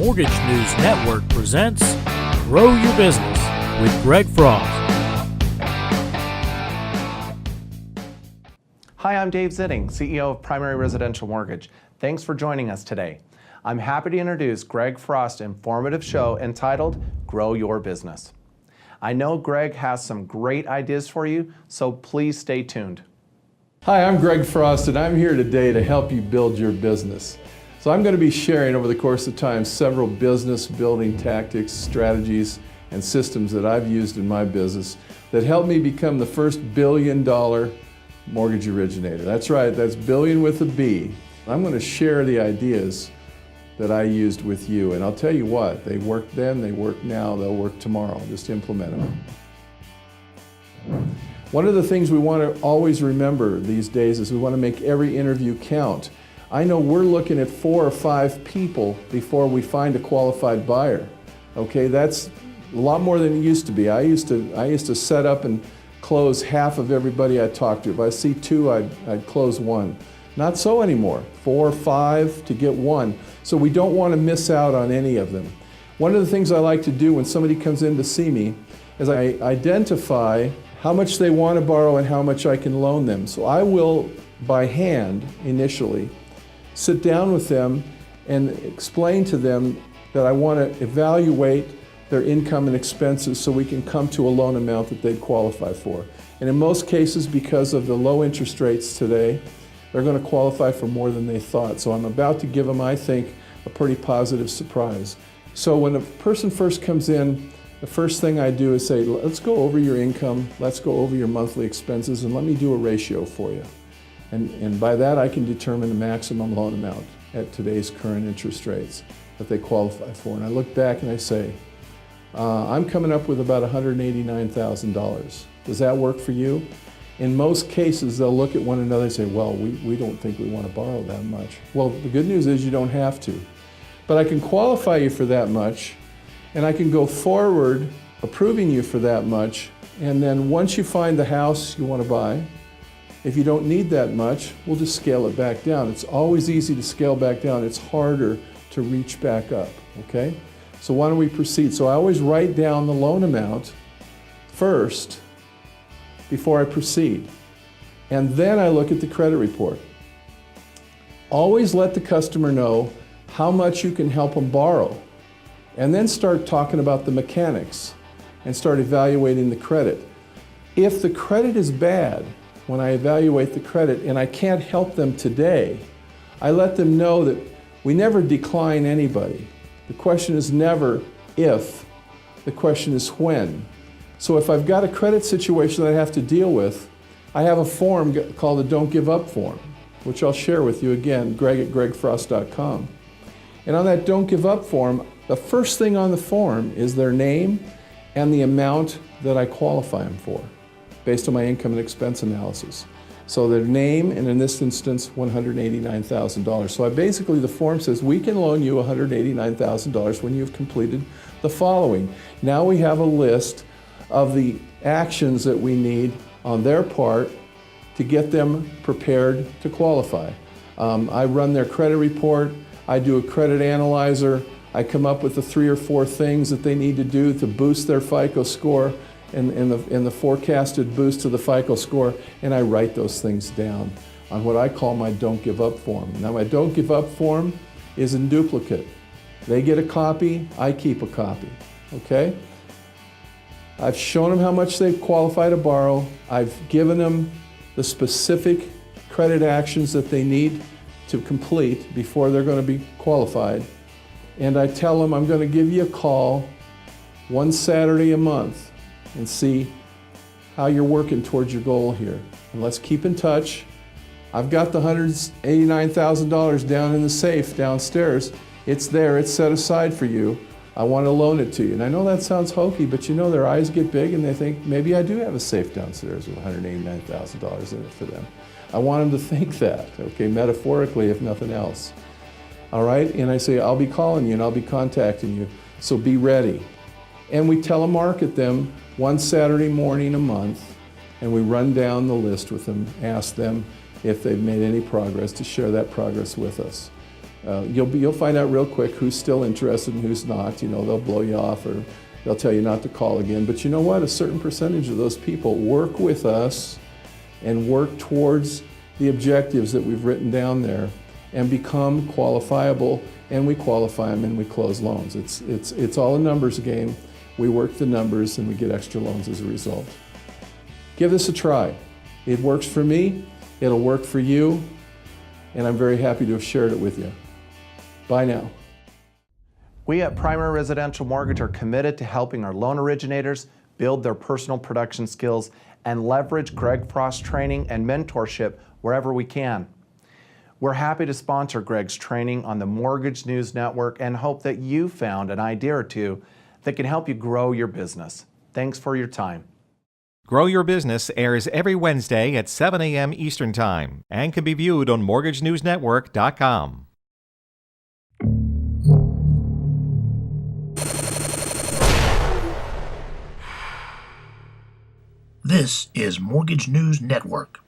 Mortgage News Network presents Grow Your Business with Greg Frost. Hi, I'm Dave Zitting, CEO of Primary Residential Mortgage. Thanks for joining us today. I'm happy to introduce Greg Frost's informative show entitled Grow Your Business. I know Greg has some great ideas for you, so please stay tuned. Hi, I'm Greg Frost, and I'm here today to help you build your business. So I'm going to be sharing over the course of time several business building tactics, strategies, and systems that I've used in my business that helped me become the first billion-dollar mortgage originator. That's right, that's billion with a B. I'm going to share the ideas that I used with you, and I'll tell you what, they worked then, they work now, they'll work tomorrow. Just implement them. One of the things we want to always remember these days is we want to make every interview count. I know we're looking at 4 or 5 people before we find a qualified buyer. Okay, that's a lot more than it used to be. I used to set up and close half of everybody I talked to. If I see 2, I'd close 1. Not so anymore. 4 or 5 to get 1. So we don't want to miss out on any of them. One of the things I like to do when somebody comes in to see me is I identify how much they want to borrow and how much I can loan them. So I will, by hand initially, sit down with them and explain to them that I want to evaluate their income and expenses so we can come to a loan amount that they'd qualify for. And in most cases, because of the low interest rates today, they're going to qualify for more than they thought. So I'm about to give them, I think, a pretty positive surprise. So when a person first comes in, the first thing I do is say, let's go over your income, let's go over your monthly expenses, and let me do a ratio for you. And by that, I can determine the maximum loan amount at today's current interest rates that they qualify for. And I look back and I say, I'm coming up with about $189,000. Does that work for you? In most cases, they'll look at one another and say, well, we don't think we want to borrow that much. Well, the good news is you don't have to. But I can qualify you for that much, and I can go forward approving you for that much, and then once you find the house you want to buy, if you don't need that much, we'll just scale it back down. It's always easy to scale back down. It's harder to reach back up, okay? So why don't we proceed? So I always write down the loan amount first before I proceed. And then I look at the credit report. Always let the customer know how much you can help them borrow. And then start talking about the mechanics and start evaluating the credit. If the credit is bad, when I evaluate the credit and I can't help them today, I let them know that we never decline anybody. The question is never if, the question is when. So if I've got a credit situation that I have to deal with, I have a form called the Don't Give Up form, which I'll share with you again, greg@gregfrost.com. And on that Don't Give Up form, the first thing on the form is their name and the amount that I qualify them for, based on my income and expense analysis. So their name, and in this instance, $189,000. So basically the form says we can loan you $189,000 when you've completed the following. Now we have a list of the actions that we need on their part to get them prepared to qualify. I run their credit report, I do a credit analyzer, I come up with the 3 or 4 things that they need to do to boost their FICO score and the forecasted boost to the FICO score, and I write those things down on what I call my Don't Give Up form. Now my Don't Give Up form is in duplicate. They get a copy, I keep a copy, okay? I've shown them how much they qualify to borrow. I've given them the specific credit actions that they need to complete before they're going to be qualified. And I tell them I'm going to give you a call one Saturday a month and see how you're working towards your goal here. And let's keep in touch. I've got the $189,000 down in the safe downstairs. It's there, it's set aside for you. I want to loan it to you. And I know that sounds hokey, but you know their eyes get big and they think, maybe I do have a safe downstairs with $189,000 in it for them. I want them to think that, okay, metaphorically, if nothing else. All right, and I say, I'll be calling you and I'll be contacting you, so be ready. And we telemarket them one Saturday morning a month, and we run down the list with them, ask them if they've made any progress to share that progress with us. You'll find out real quick who's still interested and who's not. You know, they'll blow you off or they'll tell you not to call again. But you know what? A certain percentage of those people work with us and work towards the objectives that we've written down there and become qualifiable, and we qualify them and we close loans. It's all a numbers game. We work the numbers and we get extra loans as a result. Give this a try. It works for me, it'll work for you, and I'm very happy to have shared it with you. Bye now. We at Primary Residential Mortgage are committed to helping our loan originators build their personal production skills and leverage Greg Frost's training and mentorship wherever we can. We're happy to sponsor Greg's training on the Mortgage News Network and hope that you found an idea or two that can help you grow your business. Thanks for your time. Grow Your Business airs every Wednesday at 7 a.m. Eastern Time and can be viewed on MortgageNewsNetwork.com. This is Mortgage News Network.